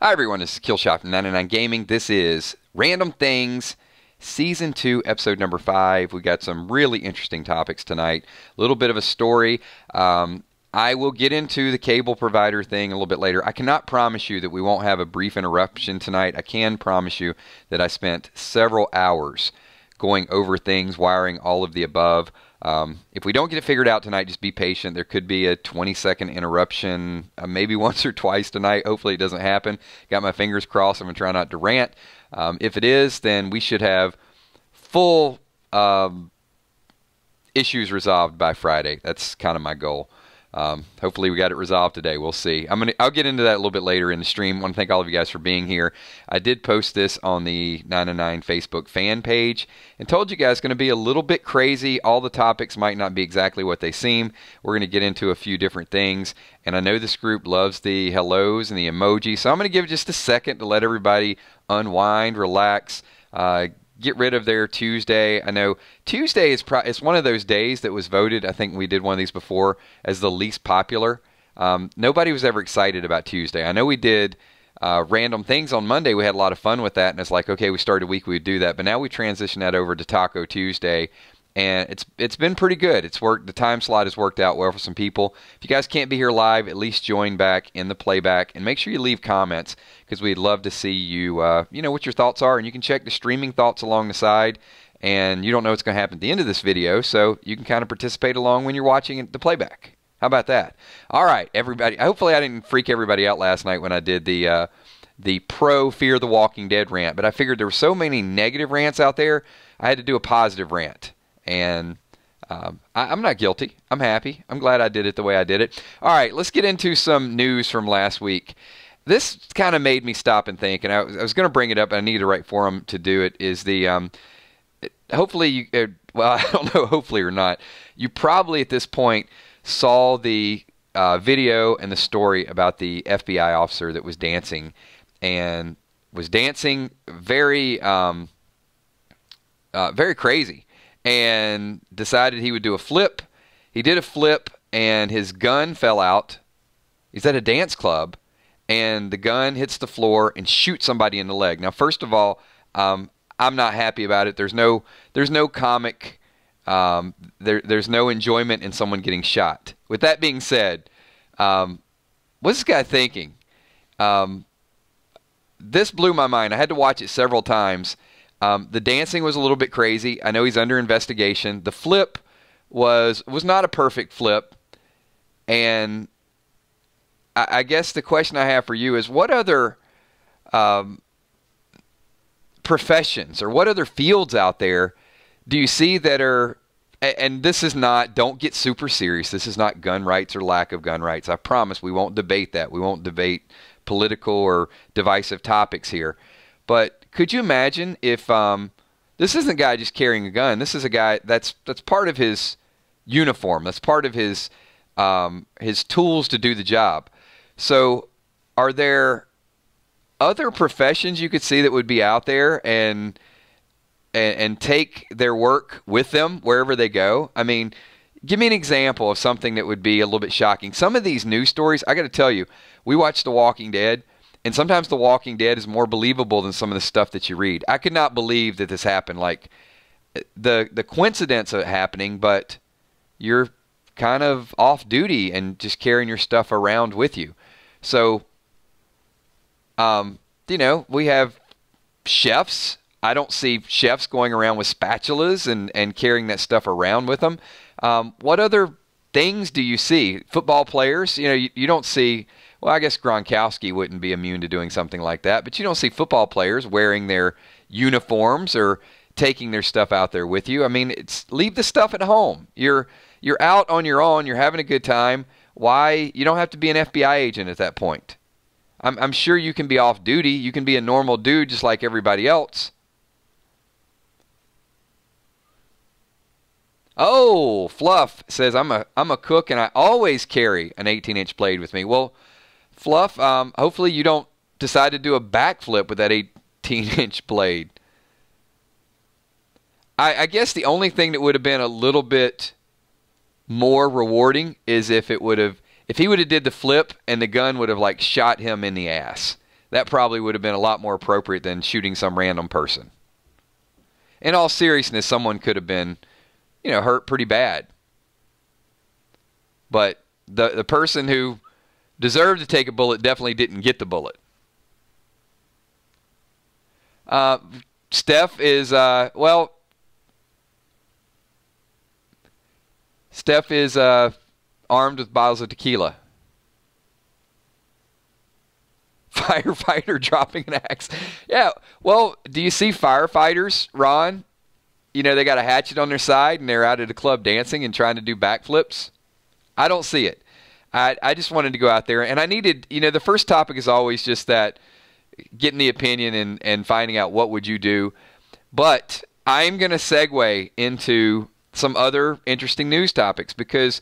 Hi everyone, this is kilzhot from 99 Gaming. This is Random Things, Season 2, Episode number 5. We got some really interesting topics tonight. A little bit of a story. I will get into the cable provider thing a little bit later. I cannot promise you that we won't have a brief interruption tonight. I can promise you that I spent several hours going over things, wiring, all of the above. If we don't get it figured out tonight, just be patient. There could be a 20-second interruption, maybe once or twice tonight. Hopefully it doesn't happen. Got my fingers crossed. I'm going to try not to rant. If it is, then we should have full issues resolved by Friday. That's kind of my goal. Hopefully we got it resolved today. We'll see. I'll get into that a little bit later in the stream. I want to thank all of you guys for being here. I did post this on the 909 Facebook fan page and told you guys it's going to be a little bit crazy. All the topics might not be exactly what they seem. We're going to get into a few different things. And I know this group loves the hellos and the emoji. So I'm going to give just a second to let everybody unwind, relax, get rid of their Tuesday. I know Tuesday is it's one of those days that was voted, I think we did one of these before, as the least popular. Nobody was ever excited about Tuesday. I know we did Random Things on Monday. We had a lot of fun with that, and it's like, okay, we started a week, we would do that. But now we transitioned that over to Taco Tuesday, and it's been pretty good. It's worked. The time slot has worked out well for some people. If you guys can't be here live, at least join back in the playback, and make sure you leave comments, because we'd love to see you, what your thoughts are, and you can check the streaming thoughts along the side, and you don't know what's going to happen at the end of this video, so you can kind of participate along when you're watching the playback. How about that? All right, everybody. Hopefully I didn't freak everybody out last night when I did the pro Fear the Walking Dead rant, but I figured there were so many negative rants out there, I had to do a positive rant. And I'm not guilty. I'm happy. I'm glad I did it the way I did it. All right, let's get into some news from last week. This kind of made me stop and think, and I was going to bring it up, and I needed the right forum to do it, is the, hopefully, well, I don't know, hopefully or not, you probably at this point saw the video and the story about the FBI officer that was dancing, and was dancing very, very crazy. And decided he would do a flip. He did a flip, and his gun fell out. He's at a dance club, and the gun hits the floor and shoots somebody in the leg. Now, first of all, I'm not happy about it. There's no comic, there's no enjoyment in someone getting shot. With that being said, what's this guy thinking? This blew my mind. I had to watch it several times. The dancing was a little bit crazy. I know he's under investigation. The flip was not a perfect flip. And I guess the question I have for you is, what other professions or what other fields out there do you see that are, and this is not, don't get super serious. This is not gun rights or lack of gun rights. I promise we won't debate that. We won't debate political or divisive topics here. But could you imagine if this isn't a guy just carrying a gun? This is a guy that's part of his uniform. That's part of his tools to do the job. So, are there other professions you could see that would be out there and take their work with them wherever they go? I mean, give me an example of something that would be a little bit shocking. Some of these news stories, I got to tell you, we watch The Walking Dead. And sometimes The Walking Dead is more believable than some of the stuff that you read. I could not believe that this happened. Like, the coincidence of it happening, but you're kind of off duty and just carrying your stuff around with you. So, we have chefs. I don't see chefs going around with spatulas and carrying that stuff around with them. What other things do you see? Football players, you don't see... Well, I guess Gronkowski wouldn't be immune to doing something like that, but you don't see football players wearing their uniforms or taking their stuff out there with you. I mean, leave the stuff at home. You're out on your own. You're having a good time. Why? You don't have to be an FBI agent at that point. I'm sure you can be off duty. You can be a normal dude just like everybody else. Oh, Fluff says, I'm a cook and I always carry an 18-inch blade with me. Well, Fluff, hopefully you don't decide to do a backflip with that 18-inch blade. I guess the only thing that would have been a little bit more rewarding is if he would have did the flip and the gun would have like shot him in the ass. That probably would have been a lot more appropriate than shooting some random person. In all seriousness, someone could have been, hurt pretty bad. But the person who deserved to take a bullet definitely didn't get the bullet. Steph is, Steph is armed with bottles of tequila. Firefighter dropping an axe. Yeah, well, do you see firefighters, Ron? They got a hatchet on their side and they're out at a club dancing and trying to do backflips. I don't see it. I just wanted to go out there, and I needed, the first topic is always just that, getting the opinion and finding out what would you do. But I'm going to segue into some other interesting news topics because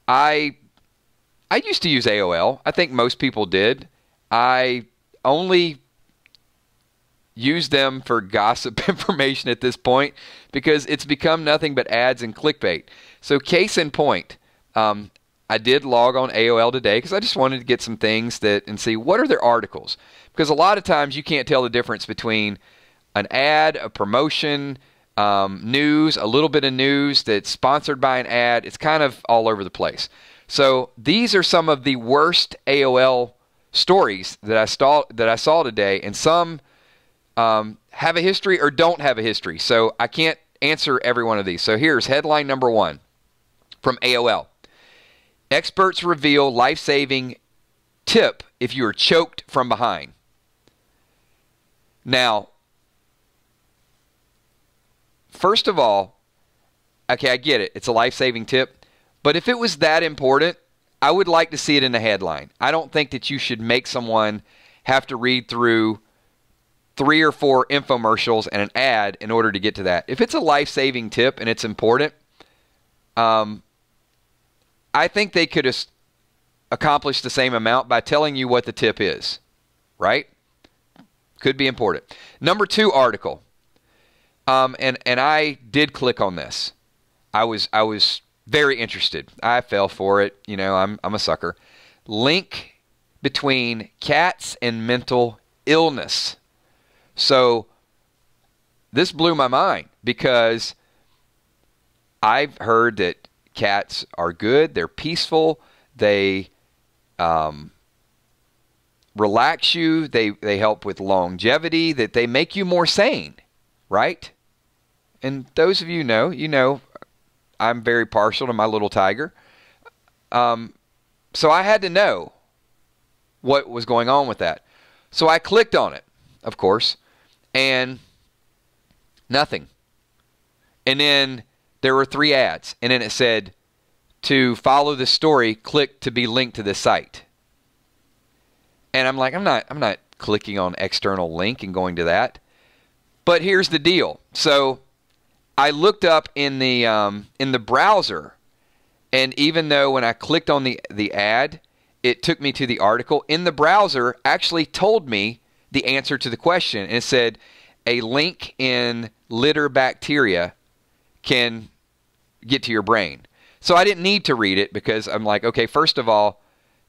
I used to use AOL. I think most people did. I only use them for gossip information at this point because it's become nothing but ads and clickbait. So case in point, I did log on AOL today because I just wanted to get some things and see what are their articles. Because a lot of times you can't tell the difference between an ad, a promotion, news, a little bit of news that's sponsored by an ad. It's kind of all over the place. So these are some of the worst AOL stories that I saw today, and some have a history or don't have a history. So I can't answer every one of these. So here's headline number 1 from AOL. Experts reveal life-saving tip if you are choked from behind. Now, first of all, okay, I get it. It's a life-saving tip. But if it was that important, I would like to see it in the headline. I don't think that you should make someone have to read through 3 or 4 infomercials and an ad in order to get to that. If it's a life-saving tip and it's important, I think they could accomplish the same amount by telling you what the tip is, right? Could be important. Number 2 article, and I did click on this. I was very interested. I fell for it. I'm a sucker. Link between cats and mental illness. So this blew my mind because I've heard that cats are good. They're peaceful. They relax you. They help with longevity. That they make you more sane, right? And those of you know, I'm very partial to my little tiger. So I had to know what was going on with that. So I clicked on it, of course, and nothing. And then there were 3 ads, and then it said, to follow this story, click to be linked to this site. And I'm like, I'm not clicking on external link and going to that. But here's the deal. So I looked up in the browser, and even though when I clicked on the ad, it took me to the article, in the browser actually told me the answer to the question. And it said, a link in litter bacteria can get to your brain. So I didn't need to read it because I'm like, okay, first of all,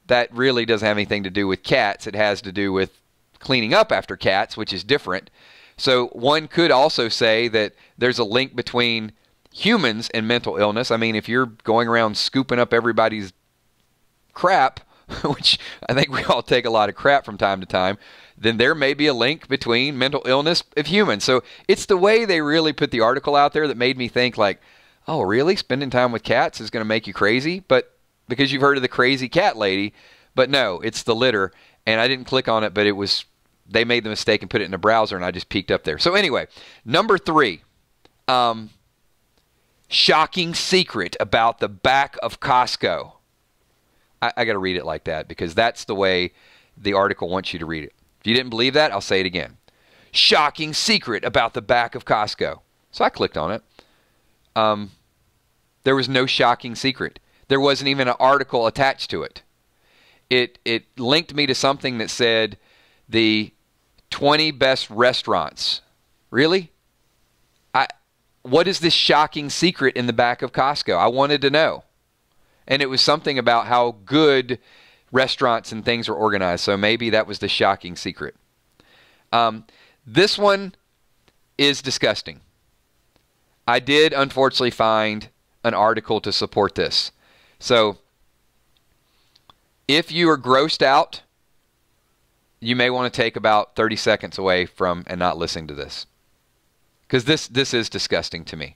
that really doesn't have anything to do with cats. It has to do with cleaning up after cats, which is different. So one could also say that there's a link between humans and mental illness. I mean, if you're going around scooping up everybody's crap, which I think we all take a lot of crap from time to time, then there may be a link between mental illness of humans. So it's the way they really put the article out there that made me think like, oh, really? Spending time with cats is going to make you crazy? But because you've heard of the crazy cat lady. But no, it's the litter. And I didn't click on it, but they made the mistake and put it in the browser, and I just peeked up there. So anyway, number 3, shocking secret about the back of Costco. I got to read it like that because that's the way the article wants you to read it. If you didn't believe that, I'll say it again. Shocking secret about the back of Costco. So I clicked on it. There was no shocking secret. There wasn't even an article attached to it. It linked me to something that said the 20 best restaurants. Really? What is this shocking secret in the back of Costco? I wanted to know. And it was something about how good restaurants and things are organized. So maybe that was the shocking secret. This one is disgusting. I did unfortunately find an article to support this. So if you are grossed out, you may want to take about 30 seconds away from and not listening to this. Because this is disgusting to me.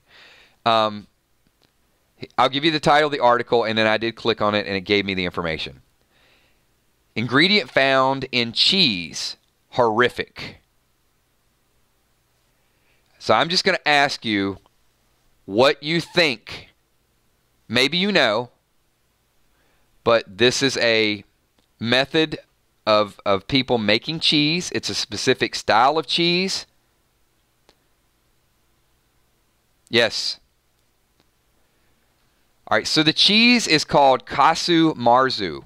I'll give you the title of the article, and then I did click on it, and it gave me the information. Ingredient found in cheese, horrific. So I'm just going to ask you what you think. Maybe you know, but this is a method of people making cheese. It's a specific style of cheese. Yes. All right, so the cheese is called Casu Marzu.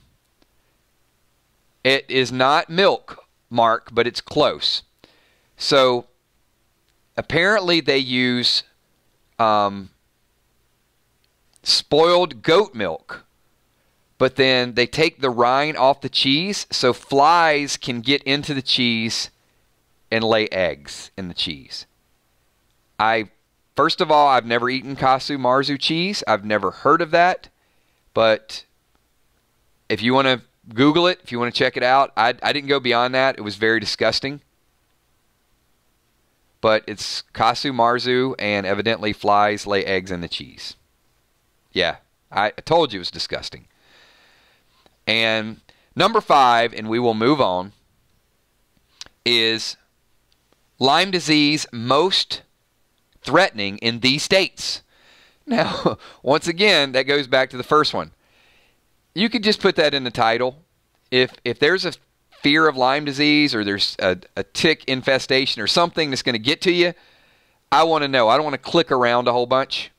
It is not milk, Mark, but it's close. So apparently they use spoiled goat milk, but then they take the rind off the cheese so flies can get into the cheese and lay eggs in the cheese. First of all, I've never eaten Casu Marzu cheese. I've never heard of that. But if you want to Google it, if you want to check it out, I didn't go beyond that. It was very disgusting. But it's Casu Marzu, and evidently flies lay eggs in the cheese. Yeah, I told you it was disgusting. And number 5, and we will move on, is Lyme disease most threatening in these states. Now, once again, that goes back to the first one. You could just put that in the title. If there's a fear of Lyme disease, or there's a tick infestation or something that's going to get to you, I want to know. I don't want to click around a whole bunch.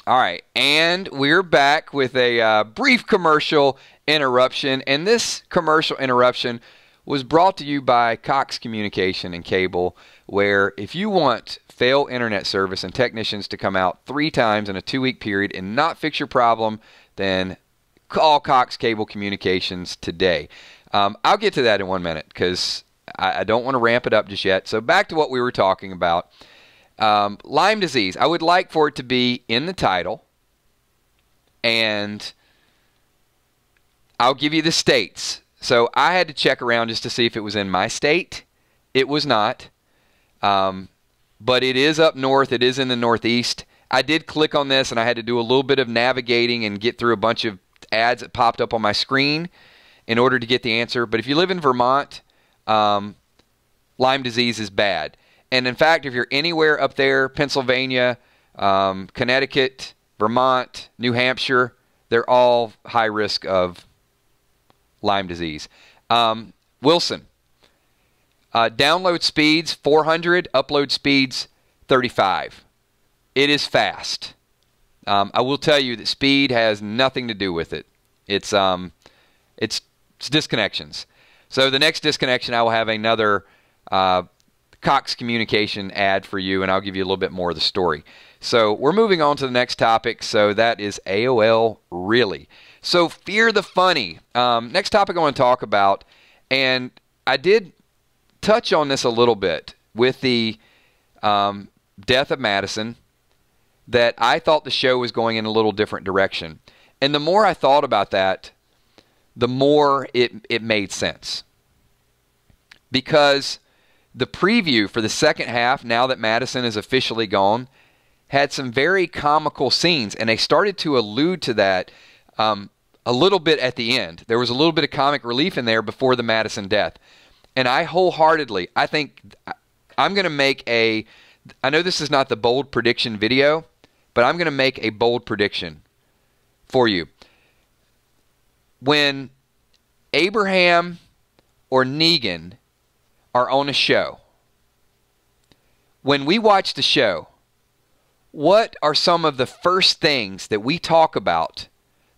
All right, and we're back with a brief commercial interruption, and this commercial interruption was brought to you by Cox Communication and Cable, where if you want fail internet service and technicians to come out 3 times in a 2-week period and not fix your problem, then call Cox Cable Communications today. I'll get to that in 1 minute because I don't want to ramp it up just yet. So back to what we were talking about. Lyme disease. I would like for it to be in the title, and I'll give you the states. So I had to check around just to see if it was in my state. It was not, but it is up north. It is in the Northeast. I did click on this, and I had to do a little bit of navigating and get through a bunch of ads that popped up on my screen in order to get the answer. But if you live in Vermont, Lyme disease is bad. And in fact, if you're anywhere up there, Pennsylvania, Connecticut, Vermont, New Hampshire, they're all high risk of Lyme disease. Wilson, download speeds 400, upload speeds 35. It is fast. I will tell you that speed has nothing to do with it. It's disconnections. So the next disconnection, I will have another Cox Communication ad for you, and I'll give you a little bit more of the story. So we're moving on to the next topic. So that is AOL Really. So fear the funny. Next topic I want to talk about, and I did touch on this a little bit with the death of Madison, that I thought the show was going in a little different direction. And the more I thought about that, the more it made sense. Because the preview for the second half, now that Madison is officially gone, had some very comical scenes, and they started to allude to that a little bit at the end. There was a little bit of comic relief in there before the Madison death. And I wholeheartedly, I think I'm going to make I know this is not the bold prediction video, but I'm going to make a bold prediction for you. When Abraham or Negan are on a show, when we watch the show, what are some of the first things that we talk about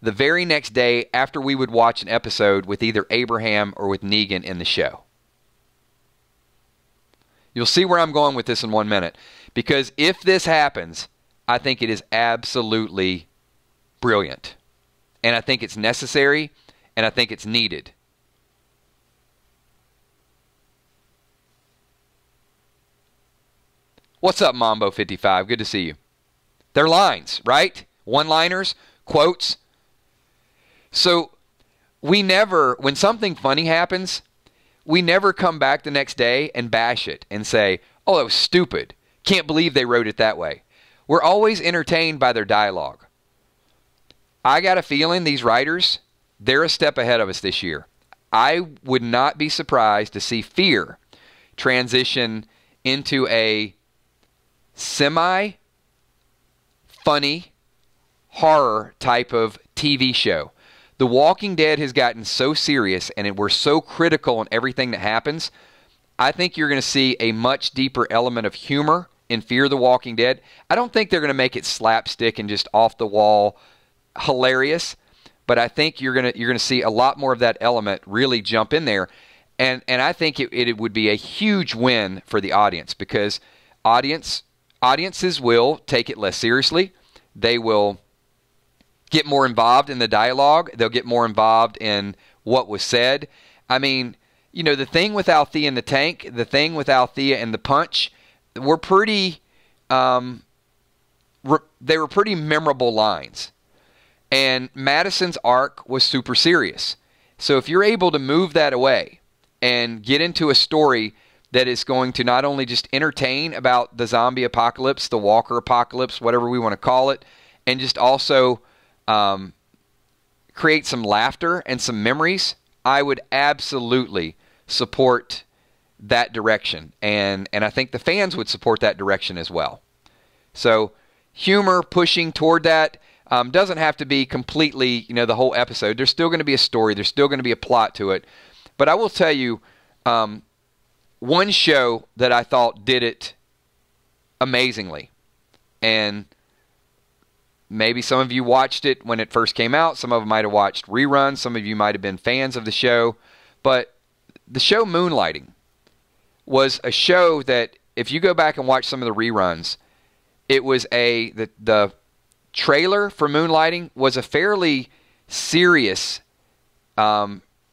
the very next day after we would watch an episode with either Abraham or with Negan in the show? You'll see where I'm going with this in 1 minute. Because if this happens, I think it is absolutely brilliant. And I think it's necessary, and I think it's needed. What's up, Mambo55? Good to see you. They're lines, right? One-liners, quotes. So we never, when something funny happens, we never come back the next day and bash it and say, oh, that was stupid. Can't believe they wrote it that way. We're always entertained by their dialogue. I got a feeling these writers, they're a step ahead of us this year. I would not be surprised to see Fear transition into a semi-funny horror type of TV show. The Walking Dead has gotten so serious, and we're so critical on everything that happens. I think you're going to see a much deeper element of humor in Fear the Walking Dead. I don't think they're going to make it slapstick and just off the wall hilarious, but I think you're going to see a lot more of that element really jump in there, and I think it would be a huge win for the audience, because audiences will take it less seriously. They will get more involved in the dialogue. They'll get more involved in what was said. I mean, you know, the thing with Althea in the tank, the thing with Althea and the punch, were pretty, they were pretty memorable lines. And Madison's arc was super serious. So if you're able to move that away and get into a story that is going to not only just entertain about the zombie apocalypse, the walker apocalypse, whatever we want to call it, and just also create some laughter and some memories, I would absolutely support that direction. And I think the fans would support that direction as well. So humor pushing toward that doesn't have to be completely, you know, the whole episode. There's still going to be a story. There's still going to be a plot to it. But I will tell you, one show that I thought did it amazingly, and maybe some of you watched it when it first came out. Some of them might have watched reruns. Some of you might have been fans of the show. But the show Moonlighting was a show that, if you go back and watch some of the reruns, it was the trailer for Moonlighting was a fairly serious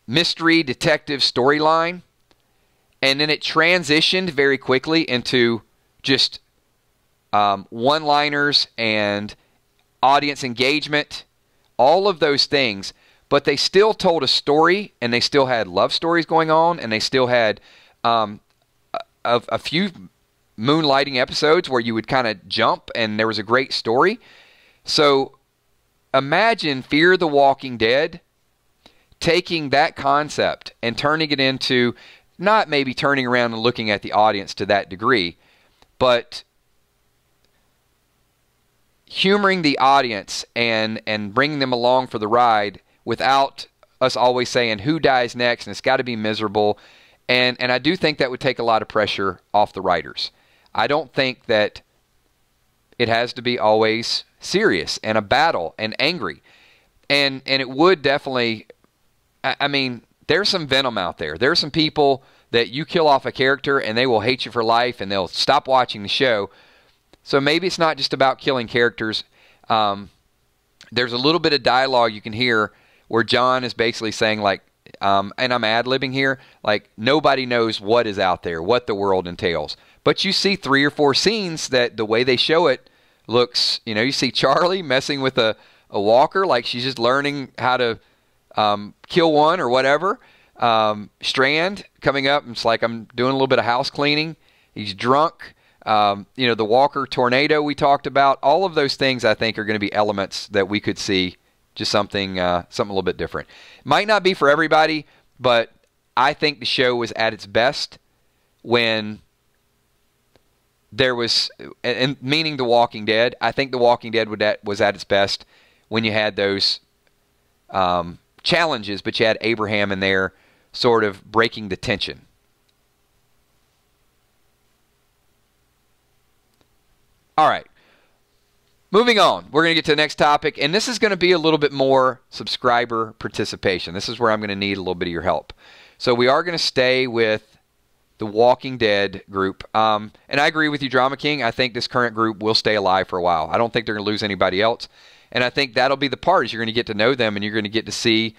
mystery detective storyline. And then it transitioned very quickly into just one-liners and audience engagement, all of those things, but they still told a story, and they still had love stories going on, and they still had a few Moonlighting episodes where you would kind of jump, and there was a great story. So imagine Fear the Walking Dead taking that concept and turning it into, not maybe turning around and looking at the audience to that degree, but humoring the audience and bringing them along for the ride without us always saying who dies next and it's got to be miserable. And I do think that would take a lot of pressure off the writers. I don't think that it has to be always serious and a battle and angry. And it would definitely, I mean, there's some venom out there. There's some people that you kill off a character and they will hate you for life and they'll stop watching the show. So maybe it's not just about killing characters. There's a little bit of dialogue you can hear where John is basically saying, like, and I'm ad-libbing here, like, nobody knows what is out there, what the world entails. But you see 3 or 4 scenes that the way they show it looks, you know, you see Charlie messing with a walker, like she's just learning how to kill one or whatever. Strand coming up. It's like I'm doing a little bit of house cleaning. He's drunk. The Walker tornado we talked about. All of those things I think are going to be elements that we could see. Just something a little bit different. Might not be for everybody, but I think the show was at its best when there was, and meaning The Walking Dead. I think The Walking Dead was at its best when you had those challenges, but you had Abraham in there sort of breaking the tension. All right. Moving on, we're going to get to the next topic, and this is going to be a little bit more subscriber participation. This is where I'm going to need a little bit of your help. So we are going to stay with the Walking Dead group. And I agree with you, Drama King. I think this current group will stay alive for a while. I don't think they're going to lose anybody else. And I think that'll be the part is you're going to get to know them, and you're going to get to see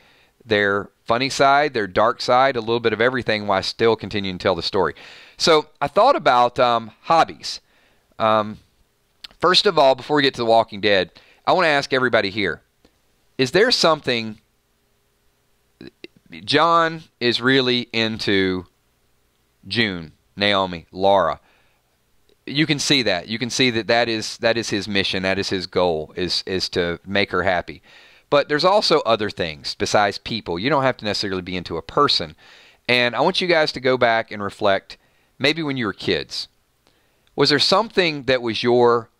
their funny side, their dark side, a little bit of everything while still continuing to tell the story. So I thought about hobbies. First of all, before we get to The Walking Dead, I want to ask everybody here, is there something, John is really into June, Naomi, Laura. You can see that. You can see that is his mission, that is his goal, is to make her happy. But there's also other things besides people. You don't have to necessarily be into a person. And I want you guys to go back and reflect, maybe when you were kids. Was there something that was your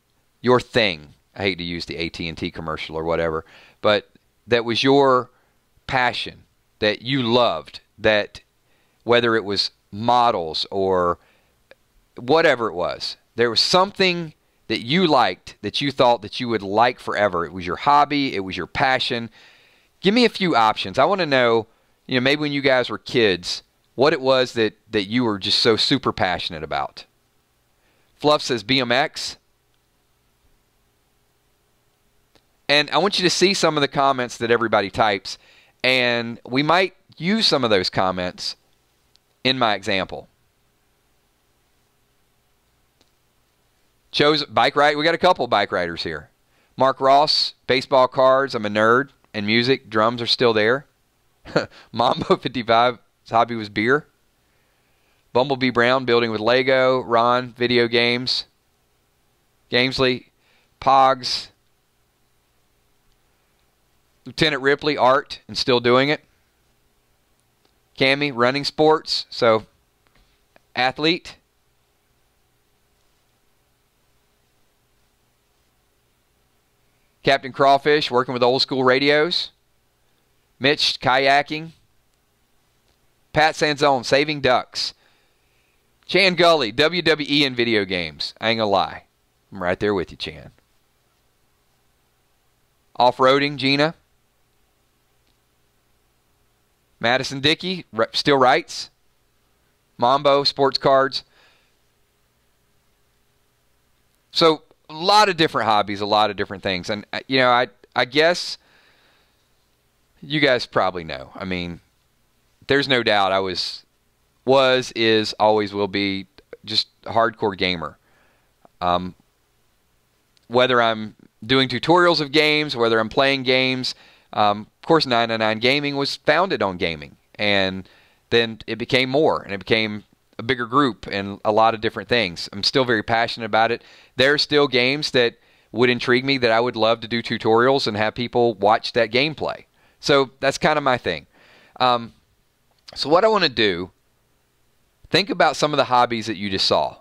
thing? I hate to use the AT&T commercial or whatever, but that was your passion, that you loved, that whether it was models or whatever it was, there was something that you liked that you thought that you would like forever. It was your hobby. It was your passion. Give me a few options. I want to know, maybe when you guys were kids, what it was that you were just so super passionate about. Fluff says BMX. And I want you to see some of the comments that everybody types, and we might use some of those comments in my example. Chose bike ride. We got a couple bike riders here. Mark Ross, baseball cards. I'm a nerd, and music. Drums are still there. Mambo 55. His hobby was beer. Bumblebee Brown, building with Lego. Ron, video games. Gamesley, Pogs. Lieutenant Ripley, art, and still doing it. Cammy, running sports, so athlete. Captain Crawfish, working with old school radios. Mitch, kayaking. Pat Sanzone, saving ducks. Chan Gully, WWE and video games. I ain't gonna lie. I'm right there with you, Chan. Off-roading, Gina. Madison Dickey still writes. Mambo, sports cards. So a lot of different hobbies, a lot of different things. And, I guess you guys probably know. I mean, there's no doubt I was, is, always will be just a hardcore gamer. Whether I'm doing tutorials of games, whether I'm playing games, of course, 999 Gaming was founded on gaming, and then it became more, and it became a bigger group and a lot of different things. I'm still very passionate about it. There are still games that would intrigue me that I would love to do tutorials and have people watch that gameplay. So that's kind of my thing. So what I want to do, think about some of the hobbies that you just saw,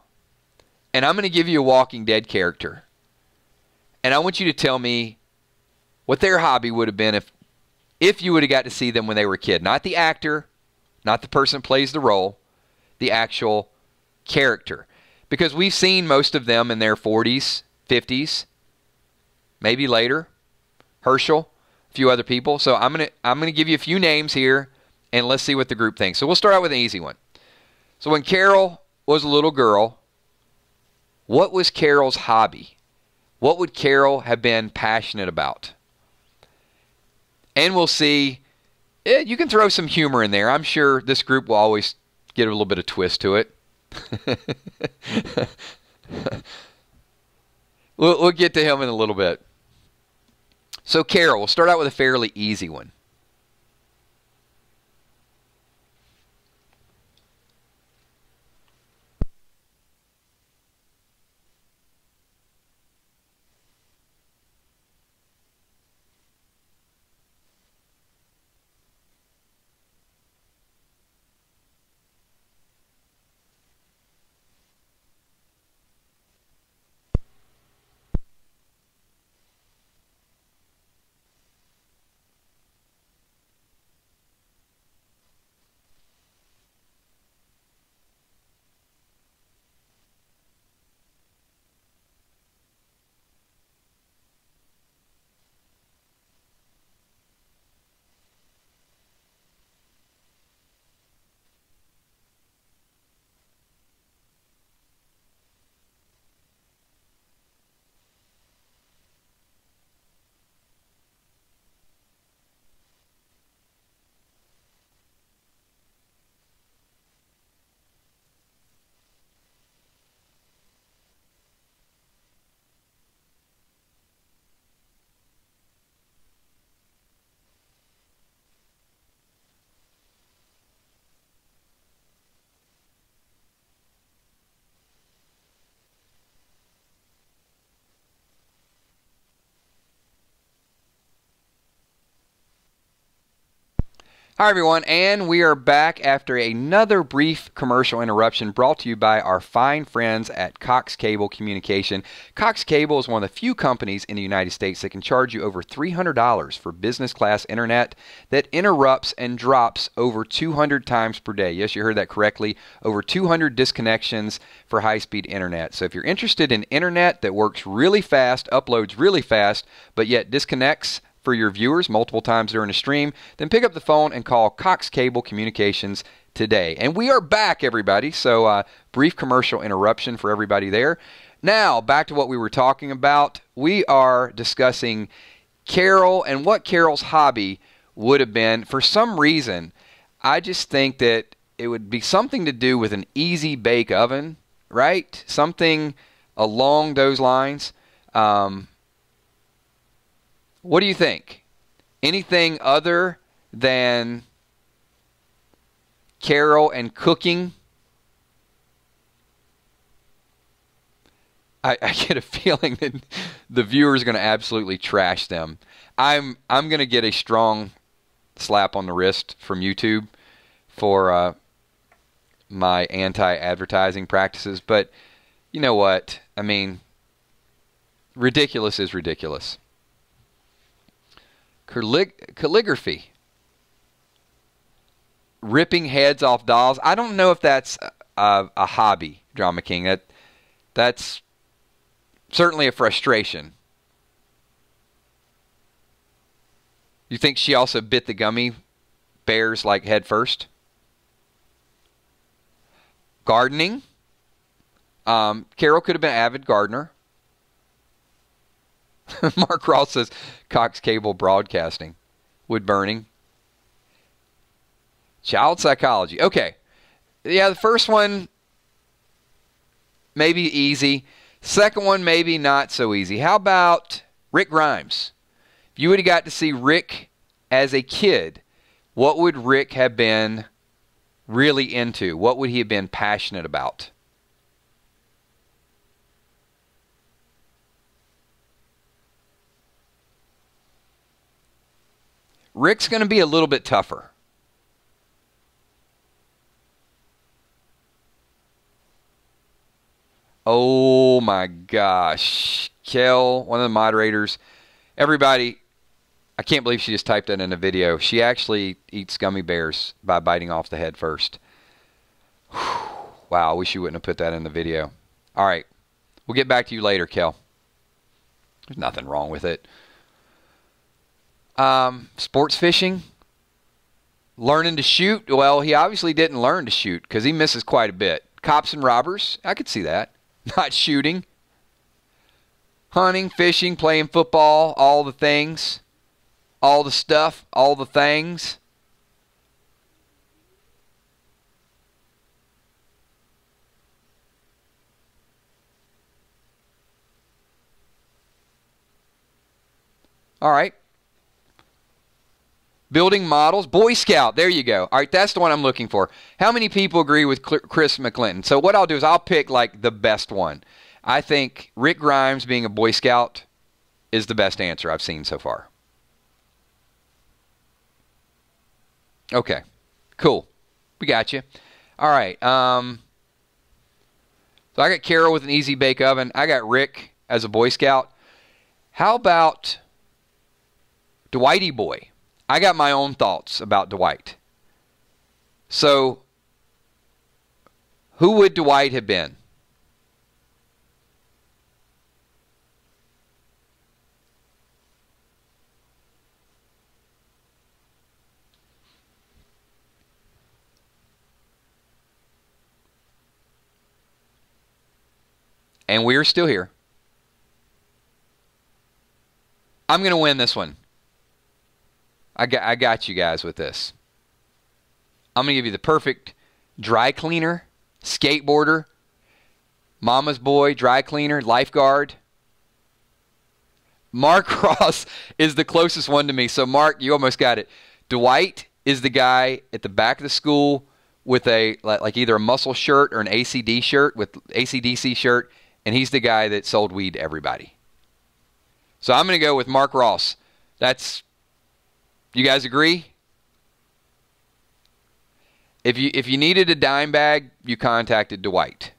and I'm going to give you a Walking Dead character, and I want you to tell me what their hobby would have been if you would have got to see them when they were a kid. Not the actor, not the person that plays the role, the actual character. Because we've seen most of them in their 40s, 50s, maybe later. Herschel, a few other people. So I'm gonna give you a few names here, and let's see what the group thinks. So we'll start out with an easy one. So when Carol was a little girl, what was Carol's hobby? What would Carol have been passionate about? And we'll see, you can throw some humor in there. I'm sure this group will always get a little bit of twist to it. We'll get to him in a little bit. So Carol, we'll start out with a fairly easy one. Hi, everyone, and we are back after another brief commercial interruption brought to you by our fine friends at Cox Cable Communication. Cox Cable is one of the few companies in the United States that can charge you over $300 for business class internet that interrupts and drops over 200 times per day. Yes, you heard that correctly. Over 200 disconnections for high-speed internet. So if you're interested in internet that works really fast, uploads really fast, but yet disconnects for your viewers multiple times during a stream, then pick up the phone and call Cox Cable Communications today. And we are back, everybody. So brief commercial interruption for everybody there. Now, back to what we were talking about. We are discussing Carol and what Carol's hobby would have been. For some reason, I just think that it would be something to do with an easy bake oven, right? Something along those lines. What do you think? Anything other than Carol and cooking? I get a feeling that the viewer is going to absolutely trash them. I'm going to get a strong slap on the wrist from YouTube for my anti-advertising practices. But you know what? I mean, ridiculous is ridiculous. Calligraphy. Ripping heads off dolls. I don't know if that's a hobby, Drama King. That's certainly a frustration. You think she also bit the gummy bears like head first? Gardening. Carol could have been an avid gardener. Mark Ross says Cox Cable Broadcasting. Wood burning. Child psychology. Okay. Yeah, the first one, maybe easy. Second one, maybe not so easy. How about Rick Grimes? If you would have got to see Rick as a kid, what would Rick have been really into? What would he have been passionate about? Rick's going to be a little bit tougher. Oh my gosh. Kel, one of the moderators. Everybody, I can't believe she just typed that in a video. She actually eats gummy bears by biting off the head first. Wow, I wish you wouldn't have put that in the video. All right. We'll get back to you later, Kel. There's nothing wrong with it. Sports fishing. Learning to shoot. Well, he obviously didn't learn to shoot because he misses quite a bit. Cops and robbers. I could see that. Not shooting. Hunting, fishing, playing football, all the things. All the stuff, all the things. All right. Building models. Boy Scout. There you go. All right, that's the one I'm looking for. How many people agree with Chris McClinton? So what I'll do is I'll pick like the best one. I think Rick Grimes being a Boy Scout is the best answer I've seen so far. Okay. Cool. We got you. All right. So I got Carol with an easy bake oven. I got Rick as a Boy Scout. How about Dwighty Boy? I got my own thoughts about Dwight. So, who would Dwight have been? And we're still here. I'm going to win this one. I got you guys with this. I'm going to give you the perfect dry cleaner, skateboarder, mama's boy, dry cleaner, lifeguard. Mark Ross is the closest one to me. So, Mark, you almost got it. Dwight is the guy at the back of the school with a like either a muscle shirt or an ACD shirt with ACDC shirt, and he's the guy that sold weed to everybody. So I'm going to go with Mark Ross. You guys agree? If you needed a dime bag, you contacted Dwight.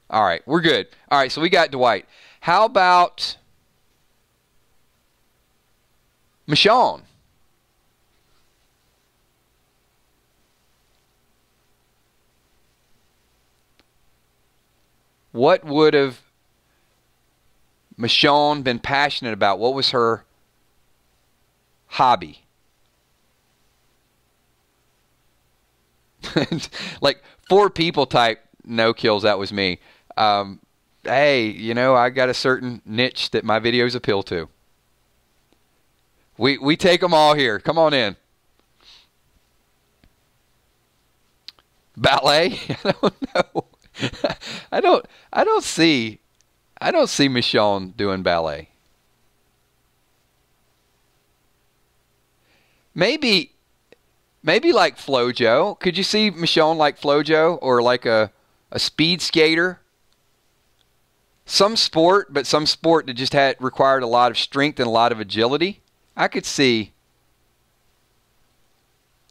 All right, we're good. All right, so we got Dwight. How about Michonne? What would have Michonne been passionate about? What was her hobby? Like 4 people type no kills. That was me. Hey, I got a certain niche that my videos appeal to. We take them all here. Come on in. Ballet? I don't know. I don't see Michonne doing ballet. Maybe like Flojo. Could you see Michonne like Flojo or like a speed skater? Some sport, but some sport that just required a lot of strength and a lot of agility. I could see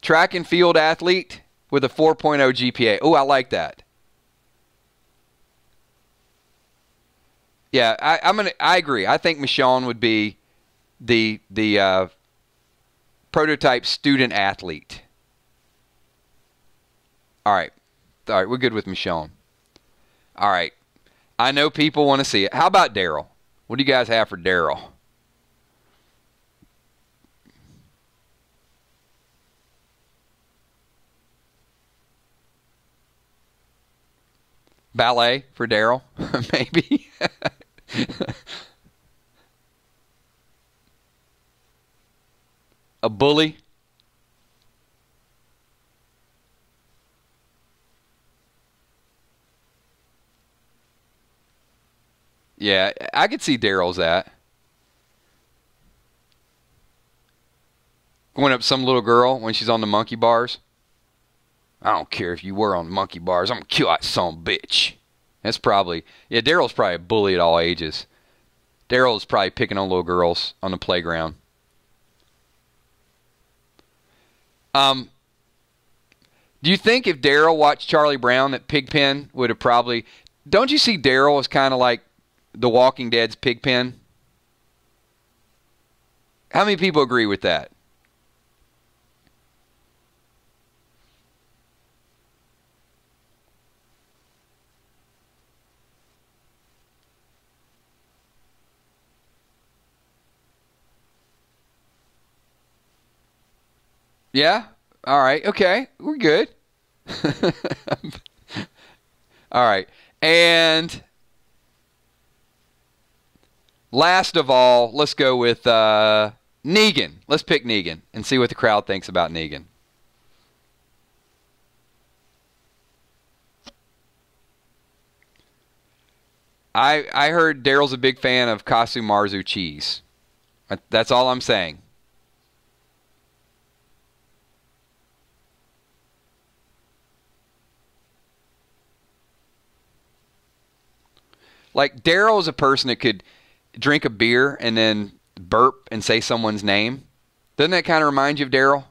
track and field athlete with a 4.0 GPA. Oh, I like that. Yeah, I agree. I think Michonne would be the prototype student athlete. All right, we're good with Michonne. All right, I know people want to see it. How about Daryl? What do you guys have for Daryl? Ballet for Daryl, maybe. A bully. Yeah, I could see Daryl's that. Going up some little girl when she's on the monkey bars. I don't care if you were on monkey bars. I'm going to kill that son of a bitch. That's probably... Yeah, Daryl's probably a bully at all ages. Daryl's probably picking on little girls on the playground. Do you think if Daryl watched Charlie Brown that Pigpen would have probably... Don't you see Daryl as kind of like The Walking Dead's Pigpen? How many people agree with that? Yeah? All right. Okay. We're good. All right. And last of all, let's go with Negan. Let's pick Negan and see what the crowd thinks about Negan. I heard Daryl's a big fan of Kasu Marzu cheese. That's all I'm saying. Like, Daryl is a person that could drink a beer and then burp and say someone's name. Doesn't that kind of remind you of Daryl?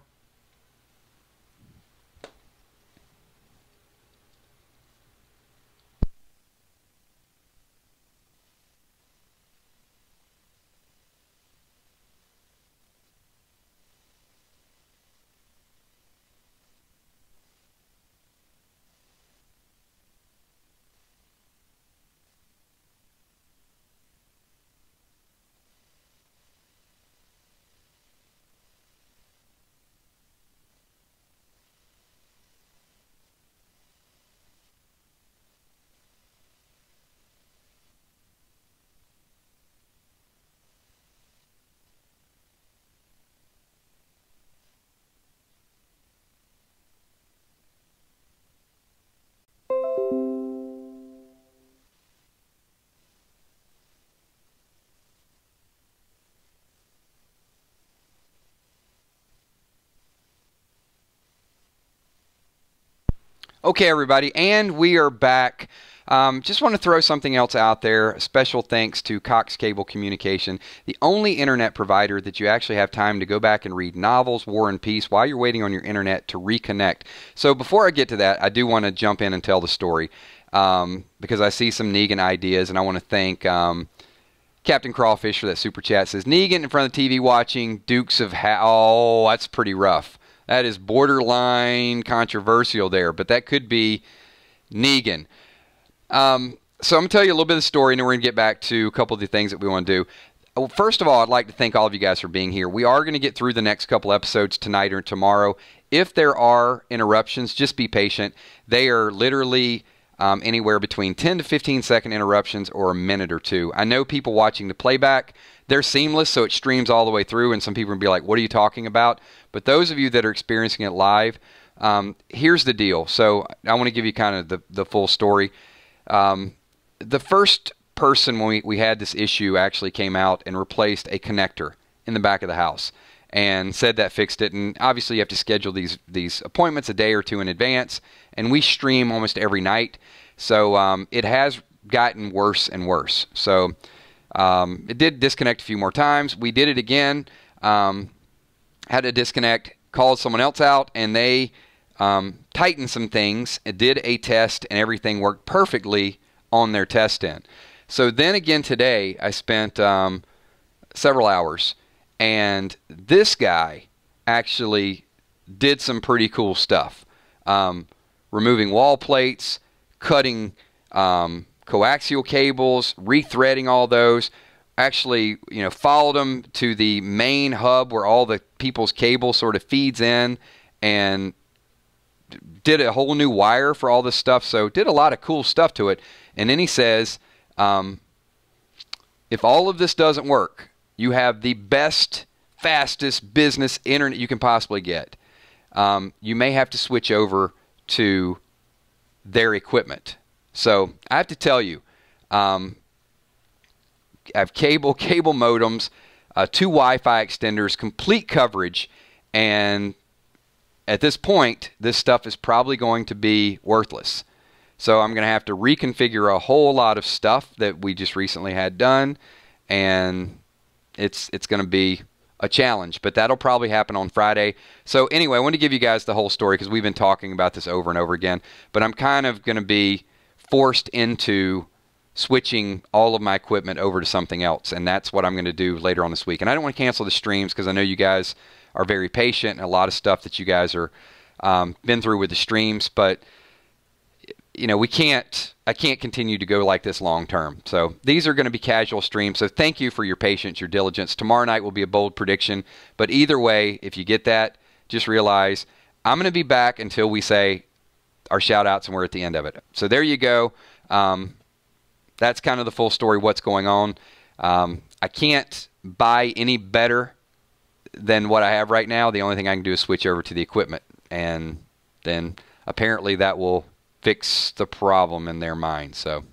Okay, everybody, and we are back. Just want to throw something else out there. A special thanks to Cox Cable Communication, the only internet provider that you actually have time to go back and read novels, War and Peace, while you're waiting on your internet to reconnect. So before I get to that, I do want to jump in and tell the story because I see some Negan ideas, and I want to thank Captain Crawfish for that super chat. Says, Negan in front of the TV watching Dukes of Oh, that's pretty rough. That is borderline controversial there, but that could be Negan. So I'm going to tell you a little bit of the story, and then we're going to get back to a couple of the things that we want to do. Well, first of all, I'd like to thank all of you guys for being here. We are going to get through the next couple episodes tonight or tomorrow. If there are interruptions, just be patient. They are literally anywhere between 10 to 15 second interruptions or a minute or two. I know people watching the playback, they're seamless, so it streams all the way through, and some people will be like, what are you talking about? But those of you that are experiencing it live, here's the deal. So I want to give you kind of the full story. The first person when we had this issue actually came out and replaced a connector in the back of the house and said that fixed it. And obviously you have to schedule these appointments a day or two in advance, and we stream almost every night. So it has gotten worse and worse. So it did disconnect a few more times. We did it again, had to disconnect, called someone else out, and they tightened some things, did a test, and everything worked perfectly on their test end. So then again today, I spent several hours, and this guy actually did some pretty cool stuff. Removing wall plates, cutting coaxial cables, rethreading all those. Actually, followed them to the main hub where all the people's cable sort of feeds in, and did a whole new wire for all this stuff. So did a lot of cool stuff to it. And then he says, if all of this doesn't work, you have the best, fastest business internet you can possibly get. You may have to switch over to their equipment. So I have to tell you, I have cable modems, 2 Wi-Fi extenders, complete coverage, and at this point, this stuff is probably going to be worthless. So I'm going to have to reconfigure a whole lot of stuff that we just recently had done, and it's going to be a challenge, but that'll probably happen on Friday. So anyway, I want to give you guys the whole story because we've been talking about this over and over again, but I'm kind of going to be forced into switching all of my equipment over to something else, and that's what I'm going to do later on this week. And I don't want to cancel the streams because I know you guys are very patient and a lot of stuff that you guys are been through with the streams, but I can't continue to go like this long term. So these are going to be casual streams. So thank you for your patience, your diligence. Tomorrow night will be a bold prediction, but either way, if you get that, just realize I'm going to be back until we say our shout outs and we're at the end of it. So there you go. That's kind of the full story, what's going on. I can't buy any better than what I have right now. The only thing I can do is switch over to the equipment, and then apparently that will fix the problem in their mind. So,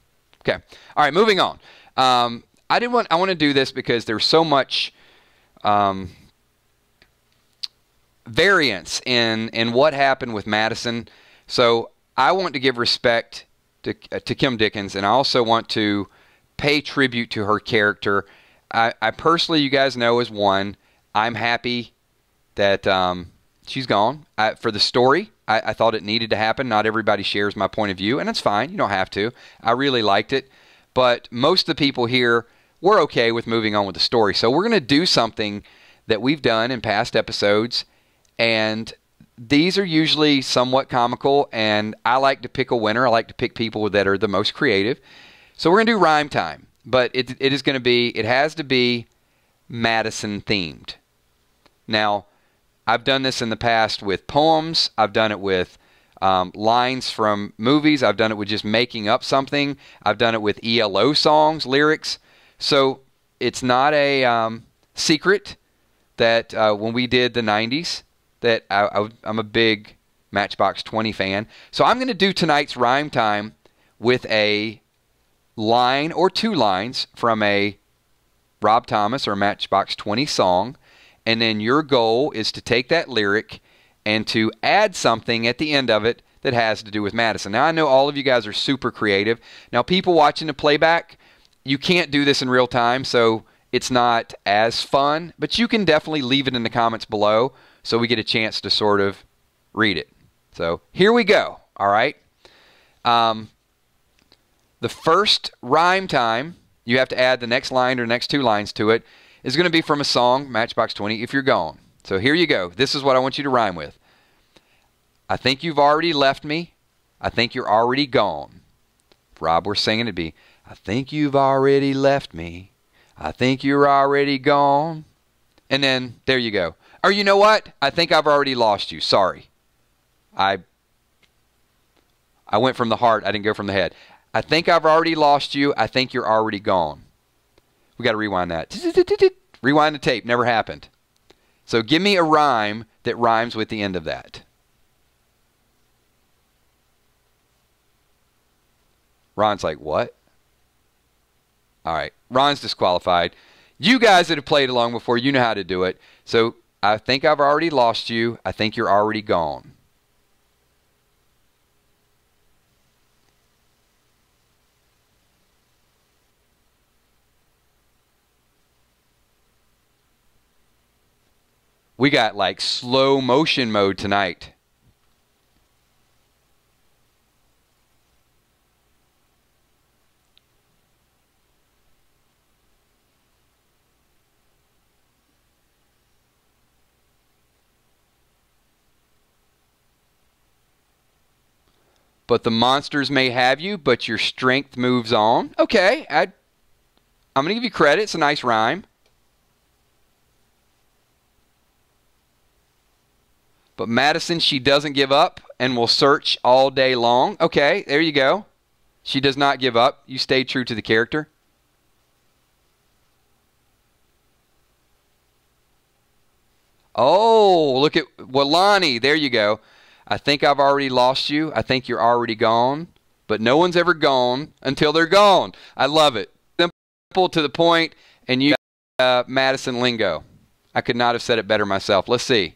okay. All right, moving on. I want to do this because there's so much variance in what happened with Madison. So I want to give respect to Kim Dickens, and I also want to pay tribute to her character. I personally, you guys know, as one, I'm happy that she's gone. For the story, I thought it needed to happen. Not everybody shares my point of view, and it's fine. You don't have to. I really liked it. But most of the people here were okay with moving on with the story. So we're going to do something that we've done in past episodes, and these are usually somewhat comical, and I like to pick a winner. I like to pick people that are the most creative. So we're going to do rhyme time, but it has to be Madison themed. Now, I've done this in the past with poems. I've done it with lines from movies. I've done it with just making up something. I've done it with ELO songs, lyrics. So it's not a secret that when we did the 90s, that I'm a big Matchbox 20 fan. So I'm going to do tonight's rhyme time with a line or 2 lines from a Rob Thomas or Matchbox 20 song. And then your goal is to take that lyric and to add something at the end of it that has to do with Madison. Now, I know all of you guys are super creative. Now, people watching the playback, you can't do this in real time, so it's not as fun, but you can definitely leave it in the comments below so we get a chance to sort of read it. So here we go, all right? The first rhyme time, you have to add the next line or next two lines to it, is going to be from a song, Matchbox 20, If You're Gone. So here you go. This is what I want you to rhyme with. I think you've already left me. I think you're already gone. If Rob were singing, it'd be, I think you've already left me. I think you're already gone. And then, there you go. Or you know what? I think I've already lost you. Sorry. I went from the heart. I didn't go from the head. I think I've already lost you. I think you're already gone. We got to rewind that. Rewind the tape. Never happened. So give me a rhyme that rhymes with the end of that. Ron's like, what? All right. Ron's disqualified. You guys that have played along before, you know how to do it. So I think I've already lost you. I think you're already gone. We got like slow motion mode tonight. But the monsters may have you, but your strength moves on. Okay, I'm going to give you credit. It's a nice rhyme. But Madison, she doesn't give up and will search all day long. Okay, there you go. She does not give up. You stay true to the character. Oh, look at Walani. There you go. I think I've already lost you. I think you're already gone. But no one's ever gone until they're gone. I love it. Simple to the point, and you got Madison lingo. I could not have said it better myself. Let's see.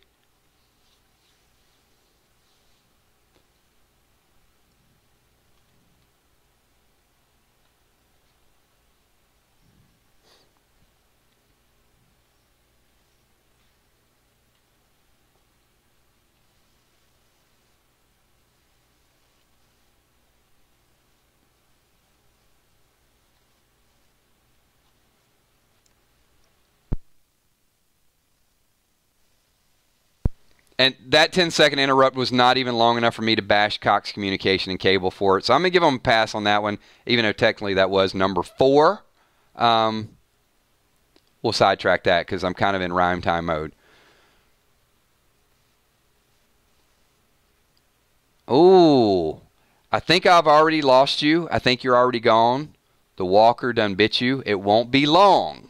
And that 10-second interrupt was not even long enough for me to bash Cox Communication and Cable for it. So I'm going to give them a pass on that one, even though technically that was number 4. We'll sidetrack that because I'm kind of in rhyme time mode. Oh, I think I've already lost you. I think you're already gone. The walker done bit you. It won't be long.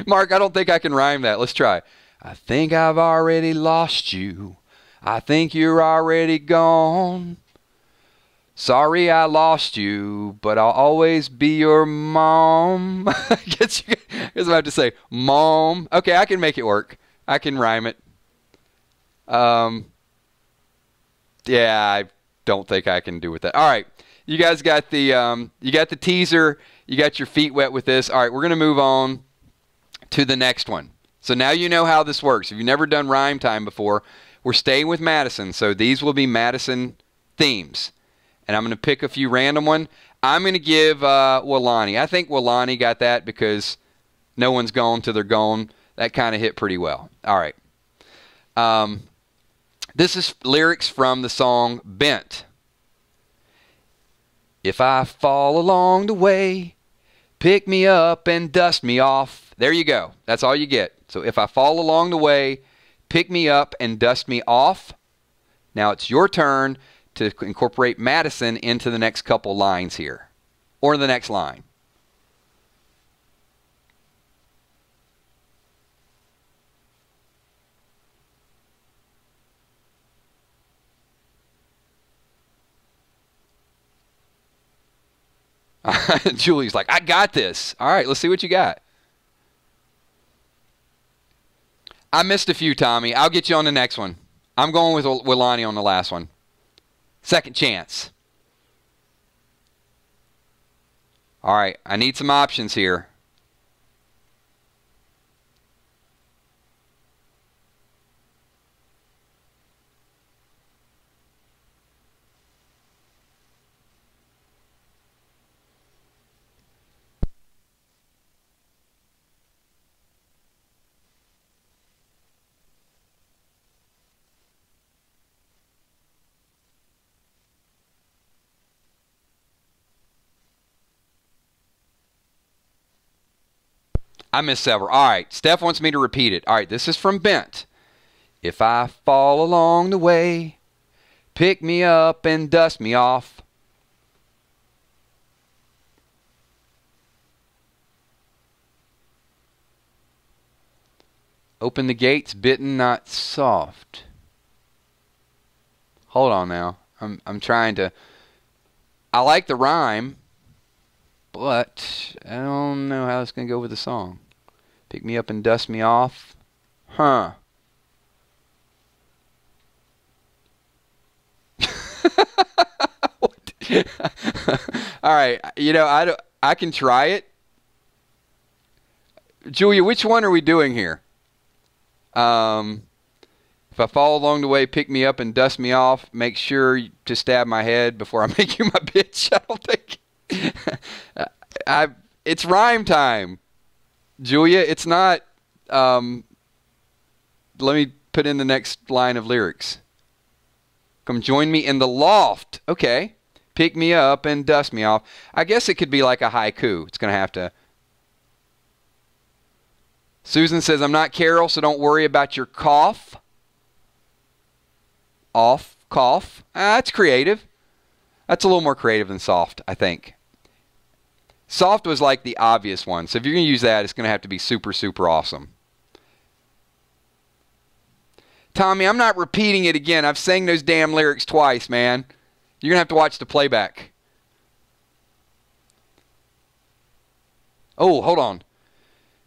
Mark, I don't think I can rhyme that. Let's try. I think I've already lost you. I think you're already gone. Sorry I lost you, but I'll always be your mom. I guess I have to say mom. Okay, I can make it work. I can rhyme it. Yeah, I don't think I can do with that. All right, you guys got the teaser. You got your feet wet with this. All right, we're going to move on to the next one. So now you know how this works. If you've never done rhyme time before, we're staying with Madison. So these will be Madison themes. And I'm going to pick a few random one. I'm going to give Walani. I think Walani got that because no one's gone till they're gone. That kind of hit pretty well. All right. This is lyrics from the song Bent. If I fall along the way, pick me up and dust me off. There you go. That's all you get. So if I fall along the way, pick me up and dust me off. Now it's your turn to incorporate Madison into the next couple lines here. Or the next line. Julie's like, I got this. All right, let's see what you got. I missed a few, Tommy. I'll get you on the next one. I'm going with Lonnie on the last one. Second chance. All right, I need some options here. I missed several. All right, Steph wants me to repeat it. All right, this is from Bent. If I fall along the way, pick me up and dust me off. Open the gates, bitten, not soft. Hold on now. I'm trying to... I like the rhyme, but I don't know how it's going to go with the song. Pick me up and dust me off. Huh. All right, you know, I can try it. Julia, which one are we doing here? If I fall along the way, pick me up and dust me off. Make sure to stab my head before I make you my bitch. I don't think... It's rhyme time. Julia, it's not... let me put in the next line of lyrics. Come join me in the loft. Okay. Pick me up and dust me off. I guess it could be like a haiku. It's going to have to... Susan says, I'm not Carol, so don't worry about your cough. Off, cough. That's creative. That's a little more creative than soft, I think. Soft was like the obvious one. So if you're going to use that, it's going to have to be super, super awesome. Tommy, I'm not repeating it again. I've sang those damn lyrics twice, man. You're going to have to watch the playback. Oh, hold on.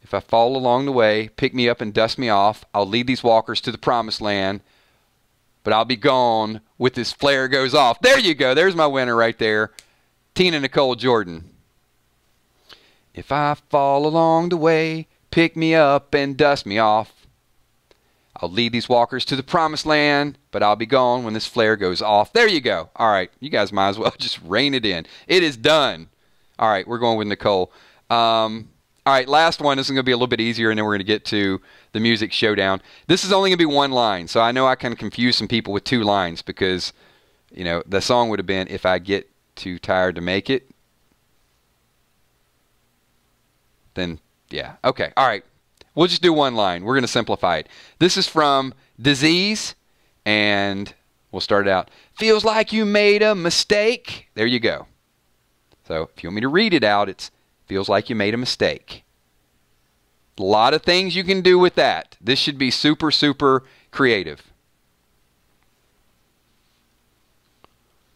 If I fall along the way, pick me up and dust me off. I'll lead these walkers to the promised land, but I'll be gone with this flare goes off. There you go. There's my winner right there. Tina Nicole Jordan. If I fall along the way, pick me up and dust me off. I'll lead these walkers to the promised land, but I'll be gone when this flare goes off. There you go. All right, you guys might as well just rein it in. It is done. All right, we're going with Nicole. All right, last one. This is going to be a little bit easier, and then we're going to get to the music showdown. This is only going to be one line, so I know I can confuse some people with two lines because, you know, the song would have been, if I get too tired to make it, then, yeah. Okay, all right. We'll just do one line. We're going to simplify it. This is from Disease, and we'll start it out. Feels like you made a mistake. There you go. So if you want me to read it out, it's feels like you made a mistake. A lot of things you can do with that. This should be super, super creative.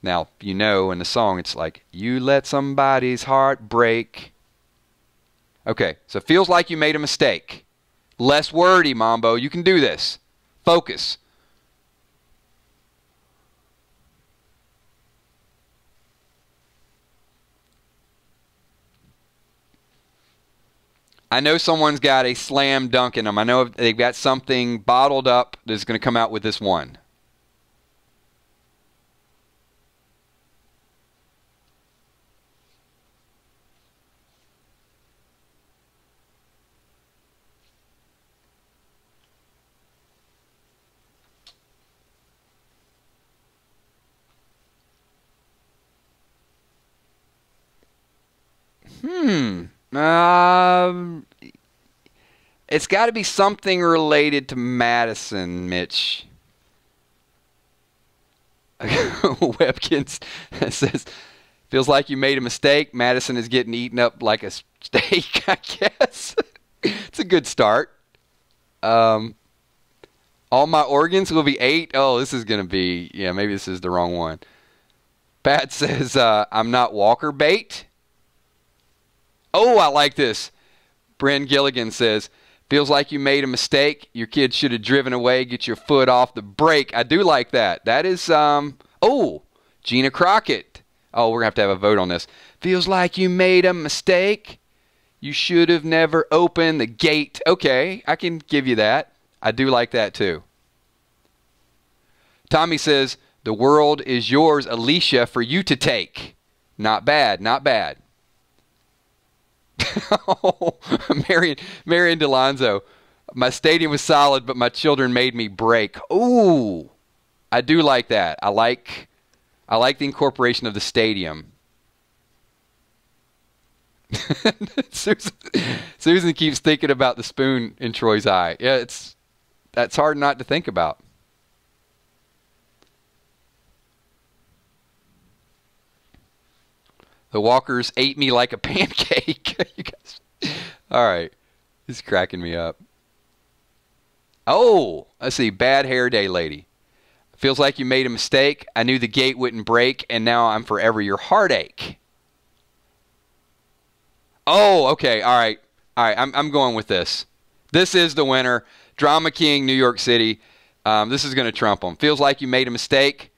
Now, you know in the song, it's like, you let somebody's heart break. Okay, so feels like you made a mistake. Less wordy, Mambo. You can do this. Focus. I know someone's got a slam dunk in them. I know they've got something bottled up that's going to come out with this one. It's got to be something related to Madison, Mitch. Webkins says, feels like you made a mistake. Madison is getting eaten up like a steak, I guess. It's a good start. All my organs will be 8. Oh, this is going to be, yeah, maybe this is the wrong one. Pat says, I'm not Walker bait. Oh, I like this. Bren Gilligan says, Feels like you made a mistake. Your kid should have driven away. Get your foot off the brake. I do like that. That is, oh, Gina Crockett. Oh, we're going to have a vote on this. Feels like you made a mistake. You should have never opened the gate. Okay, I can give you that. I do like that too. Tommy says, the world is yours, Alicia, for you to take. Not bad, not bad. Oh, Marion Delonzo. My stadium was solid, but my children made me break. Ooh, I do like that. I like the incorporation of the stadium. Susan keeps thinking about the spoon in Troy's eye. Yeah, that's hard not to think about. The Walkers ate me like a pancake. You guys. All right. This is cracking me up. Oh, let's see. Bad hair day lady. Feels like you made a mistake. I knew the gate wouldn't break, and now I'm forever your heartache. Oh, okay. All right. All right. I'm going with this. This is the winner. Drama King, New York City. This is going to trump them. Feels like you made a mistake.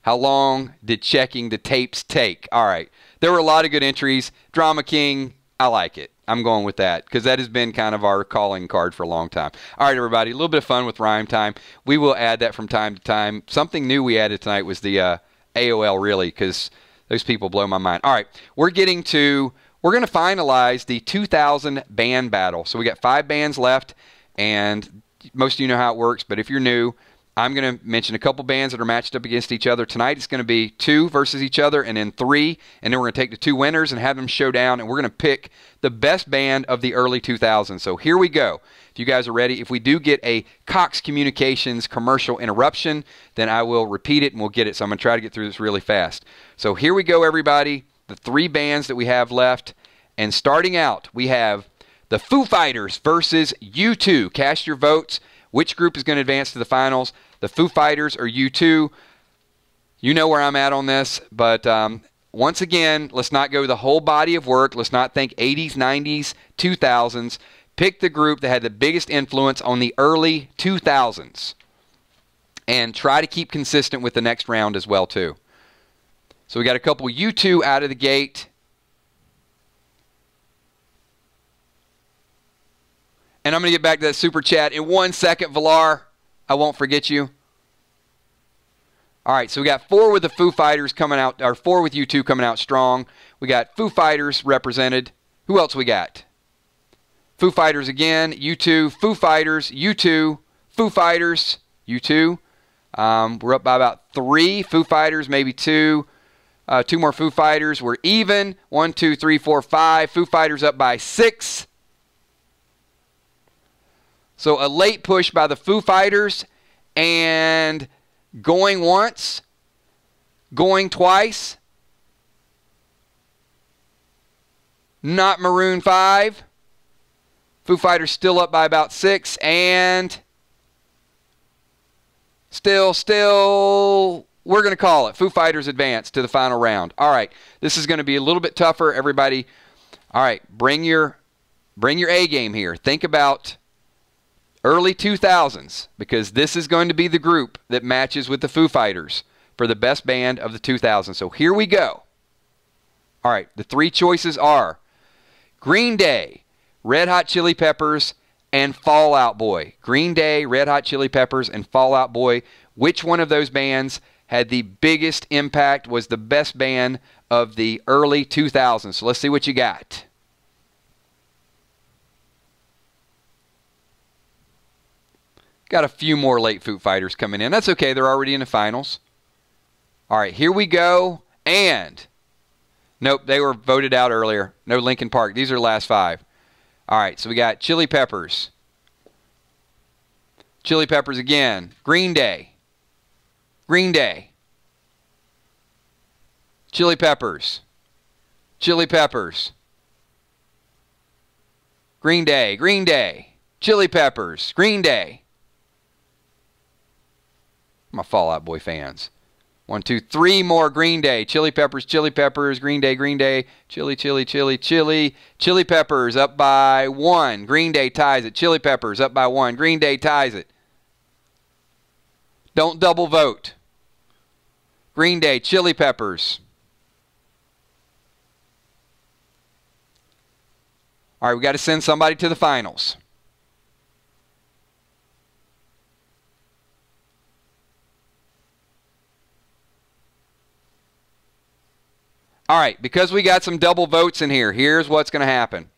How long did checking the tapes take? All right. There were a lot of good entries. Drama King, I like it. I'm going with that because that has been kind of our calling card for a long time. All right, everybody, a little bit of fun with Rhyme Time. We will add that from time to time. Something new we added tonight was the AOL really because those people blow my mind. All right, we're going to finalize the 2000 band battle. So we got 5 bands left, and most of you know how it works, but if you're new, I'm going to mention a couple bands that are matched up against each other. Tonight it's going to be 2 versus each other and then 3. And then we're going to take the 2 winners and have them show down. And we're going to pick the best band of the early 2000s. So here we go. If you guys are ready, if we do get a Cox Communications commercial interruption, then I will repeat it and we'll get it. So I'm going to try to get through this really fast. So here we go, everybody. The 3 bands that we have left. And starting out, we have the Foo Fighters versus U2. Cast your votes. Which group is going to advance to the finals? The Foo Fighters or U2? You know where I'm at on this, but once again, let's not go the whole body of work. Let's not think 80s, 90s, 2000s. Pick the group that had the biggest influence on the early 2000s and try to keep consistent with the next round as well, too. So we got a couple U2 out of the gate. And I'm going to get back to that super chat in 1 second, Villar. I won't forget you. All right, so we got 4 with the Foo Fighters coming out, or 4 with U2 coming out strong. We got Foo Fighters represented. Who else we got? Foo Fighters again, U2, Foo Fighters, U2, Foo Fighters, U2. We're up by about 3 Foo Fighters, maybe 2. 2 more Foo Fighters. We're even. 1, 2, 3, 4, 5. Foo Fighters up by 6. So a late push by the Foo Fighters, and going once, going twice, not Maroon 5. Foo Fighters still up by about 6, and still, we're going to call it. Foo Fighters advance to the final round. All right, this is going to be a little bit tougher, everybody. All right, bring your A game here. Think about early 2000s, because this is going to be the group that matches with the Foo Fighters for the best band of the 2000s. So here we go. All right, the 3 choices are Green Day, Red Hot Chili Peppers, and Fall Out Boy. Green Day, Red Hot Chili Peppers, and Fall Out Boy. Which one of those bands had the biggest impact, was the best band of the early 2000s? So let's see what you got. Got a few more late Foo Fighters coming in. That's okay. They're already in the finals. All right, here we go. And, nope, they were voted out earlier. No Linkin Park. These are the last 5. All right, so we got Chili Peppers. Chili Peppers again. Green Day. Green Day. Chili Peppers. Chili Peppers. Green Day. Green Day. Chili Peppers. Green Day. My Fall Out Boy fans. 1, 2, 3 more. Green Day, Chili Peppers, Green Day, Chili Peppers up by 1. Green Day ties it. Chili Peppers up by 1. Green Day ties it. Don't double vote. Green Day, Chili Peppers. All right, we got to send somebody to the finals. All right, because we got some double votes in here, here's what's going to happen.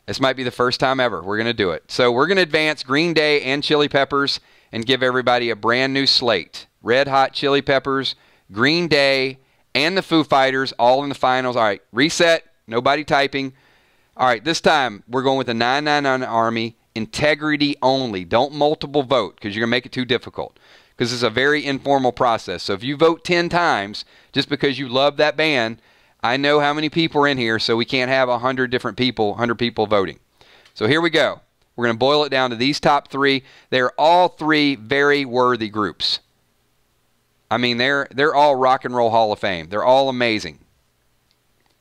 This might be the first time ever we're going to do it. So we're going to advance Green Day and Chili Peppers and give everybody a brand new slate. Red Hot Chili Peppers, Green Day, and the Foo Fighters all in the finals. All right, reset. Nobody typing. All right, this time we're going with the 999 Army, integrity only. Don't multiple vote because you're going to make it too difficult. Because it's a very informal process. So if you vote 10 times just because you love that band, I know how many people are in here, so we can't have 100 different people, 100 people voting. So here we go. We're going to boil it down to these top 3. They're all 3 very worthy groups. I mean, they're all Rock and Roll Hall of Fame. They're all amazing.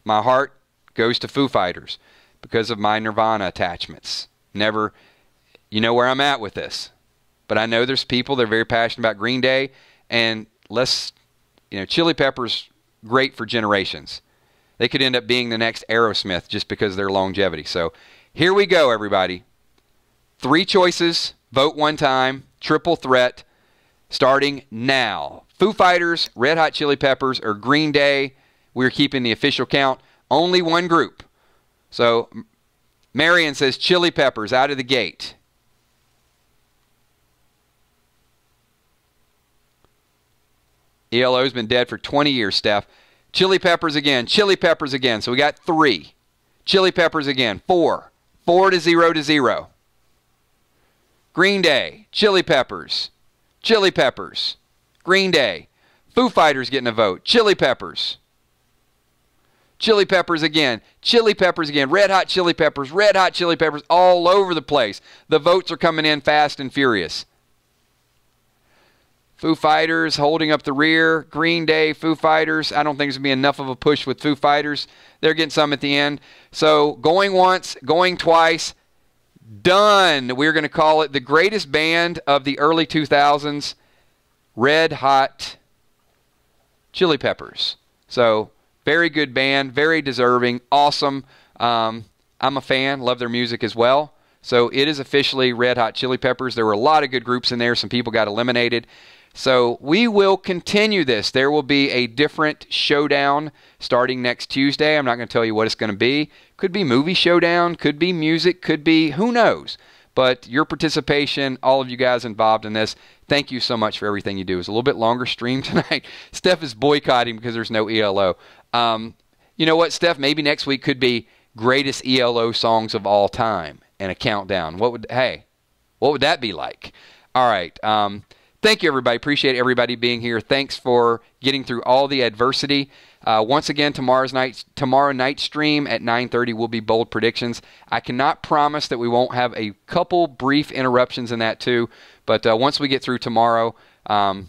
My heart goes to Foo Fighters because of my Nirvana attachments. Never, you know where I'm at with this. But I know there's people that are very passionate about Green Day, and Chili Peppers, great for generations. They could end up being the next Aerosmith just because of their longevity. So here we go, everybody. 3 choices, vote 1 time, triple threat, starting now. Foo Fighters, Red Hot Chili Peppers, or Green Day. We're keeping the official count. Only one group. So Marion says Chili Peppers out of the gate. ELO's been dead for 20 years, Steph. Chili Peppers again. Chili Peppers again. So we got 3. Chili Peppers again. 4. 4 to 0 to 0. Green Day. Chili Peppers. Chili Peppers. Green Day. Foo Fighters getting a vote. Chili Peppers. Chili Peppers again. Chili Peppers again. Red Hot Chili Peppers. Red Hot Chili Peppers all over the place. The votes are coming in fast and furious. Foo Fighters holding up the rear. Green Day, Foo Fighters. I don't think there's going to be enough of a push with Foo Fighters. They're getting some at the end. So going once, going twice. Done. We're going to call it the greatest band of the early 2000s. Red Hot Chili Peppers. So very good band. Very deserving. Awesome. I'm a fan. Love their music as well. So it is officially Red Hot Chili Peppers. There were a lot of good groups in there. Some people got eliminated. So we will continue this. There will be a different showdown starting next Tuesday. I'm not going to tell you what it's going to be. Could be movie showdown, could be music, could be who knows. But your participation, all of you guys involved in this, thank you so much for everything you do. It's a little bit longer stream tonight. Steph is boycotting because there's no ELO. You know what, Steph? Maybe next week could be greatest ELO songs of all time and a countdown. What would that be like? All right. Thank you, everybody. Appreciate everybody being here. Thanks for getting through all the adversity. Once again, tomorrow night stream at 9:30 will be bold predictions. I cannot promise that we won't have a couple brief interruptions in that too. But once we get through tomorrow, by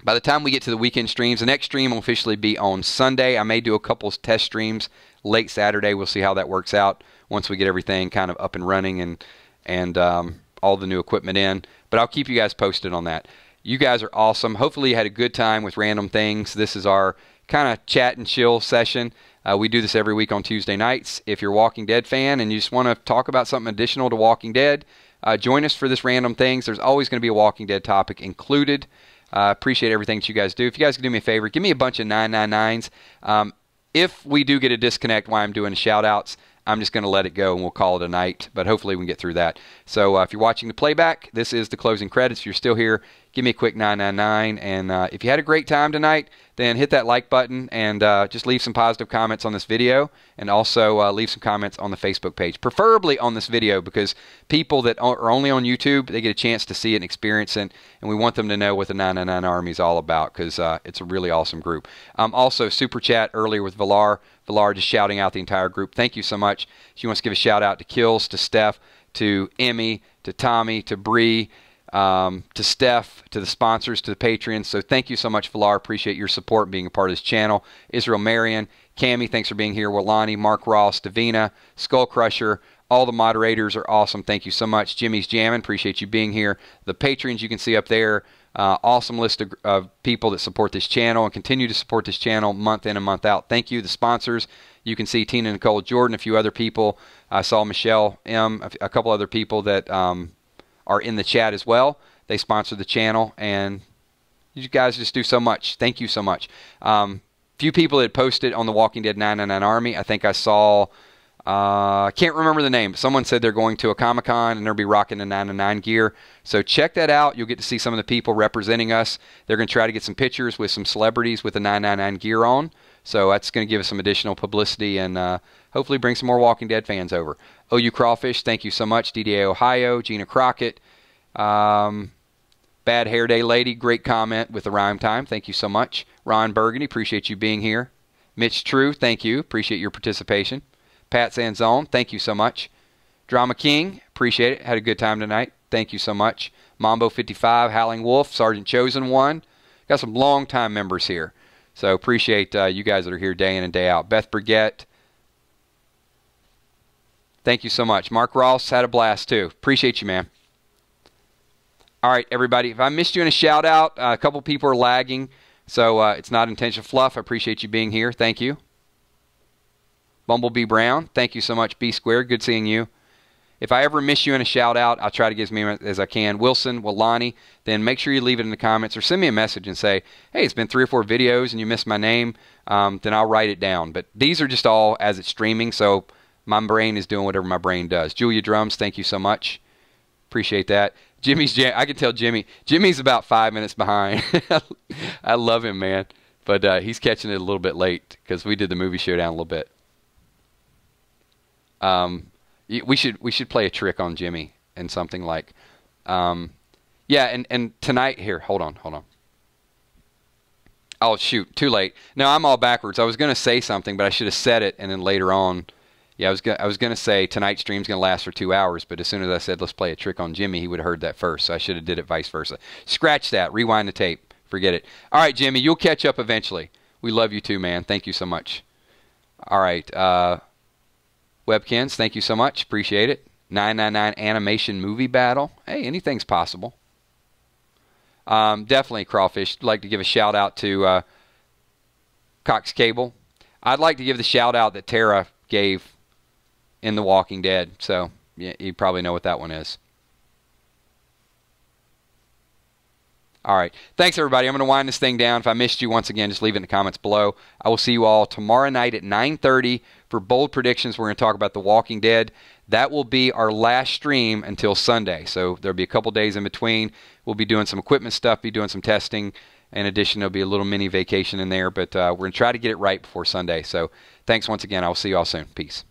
the time we get to the weekend streams, the next stream will officially be on Sunday. I may do a couple test streams late Saturday. We'll see how that works out once we get everything kind of up and running and all the new equipment in. But I'll keep you guys posted on that. You guys are awesome. Hopefully you had a good time with Random Things. This is our kind of chat and chill session. We do this every week on Tuesday nights. If you're a Walking Dead fan and you just want to talk about something additional to Walking Dead, join us for this Random Things. There's always going to be a Walking Dead topic included. Appreciate everything that you guys do. If you guys could do me a favor, give me a bunch of 999s. If we do get a disconnect while I'm doing shout-outs, I'm just going to let it go and we'll call it a night. But hopefully we can get through that. So if you're watching the playback, this is the closing credits. If you're still here, give me a quick 999. And if you had a great time tonight, then hit that like button and just leave some positive comments on this video. And also leave some comments on the Facebook page. Preferably on this video because people that are only on YouTube, they get a chance to see it and experience it. And we want them to know what the 999 Army is all about because it's a really awesome group. Also, Super Chat earlier with Villar. Villar just shouting out the entire group. Thank you so much. She wants to give a shout out to Kills, to Steph, to Emmy, to Tommy, to Bree, to Steph, to the sponsors, to the Patreons. So thank you so much, Valar. Appreciate your support and being a part of this channel. Israel Marion, Cammie, thanks for being here. Walani, Mark Ross, Davina, Skull Crusher. All the moderators are awesome. Thank you so much. Jimmy's Jammin', appreciate you being here. The patrons you can see up there. Awesome list of people that support this channel and continue to support this channel month in and month out. Thank you. The sponsors, you can see Tina Nicole Jordan, a few other people. I saw Michelle M, a couple other people that are in the chat as well. They sponsor the channel, and you guys just do so much. Thank you so much. Few people that posted on the Walking Dead 999 Army. I think I saw, I can't remember the name, but someone said they're going to a Comic-Con and they'll be rocking the 999 gear. So check that out. You'll get to see some of the people representing us. They're going to try to get some pictures with some celebrities with the 999 gear on. So that's going to give us some additional publicity and hopefully bring some more Walking Dead fans over. OU Crawfish, thank you so much. DDA Ohio, Gina Crockett, Bad Hair Day Lady, great comment with the rhyme time. Thank you so much. Ron Burgundy, appreciate you being here. Mitch True, thank you. Appreciate your participation. Pat Sanzone, thank you so much. Drama King, appreciate it. Had a good time tonight. Thank you so much. Mambo 55, Howling Wolf, Sergeant Chosen One. Got some long-time members here. So appreciate you guys that are here day in and day out. Beth Brigette, thank you so much. Mark Ross had a blast too. Appreciate you, man. All right, everybody. If I missed you in a shout-out, a couple people are lagging, so it's not intentional fluff. I appreciate you being here. Thank you. Bumblebee Brown, thank you so much. B Squared, good seeing you. If I ever miss you in a shout-out, I'll try to get as many as I can. Wilson, Walani, then make sure you leave it in the comments or send me a message and say, hey, it's been 3 or 4 videos and you missed my name. Then I'll write it down. But these are just all as it's streaming, so my brain is doing whatever my brain does. Julia Drums, thank you so much. Appreciate that. I can tell Jimmy's about 5 minutes behind. I love him, man. But he's catching it a little bit late because we did the movie showdown a little bit. We should play a trick on Jimmy and something like, yeah, and tonight, here, hold on. Oh, shoot, too late. No, I'm all backwards. I was going to say something, but I should have said it, and then later on, yeah, I was going to say tonight's stream's going to last for 2 hours, but as soon as I said let's play a trick on Jimmy, he would have heard that first, so I should have did it vice versa. Scratch that. Rewind the tape. Forget it. All right, Jimmy, you'll catch up eventually. We love you too, man. Thank you so much. All right, Webkins, thank you so much. Appreciate it. 999 Animation Movie Battle. Hey, anything's possible. Definitely, Crawfish. I'd like to give a shout-out to Cox Cable. I'd like to give the shout-out that Tara gave in The Walking Dead. So, yeah, you probably know what that one is. All right. Thanks, everybody. I'm going to wind this thing down. If I missed you, once again, just leave it in the comments below. I will see you all tomorrow night at 9:30 for Bold Predictions. We're going to talk about The Walking Dead. That will be our last stream until Sunday. So there'll be a couple days in between. We'll be doing some equipment stuff, be doing some testing. In addition, there'll be a little mini vacation in there. But we're going to try to get it right before Sunday. So thanks once again. I will see you all soon. Peace.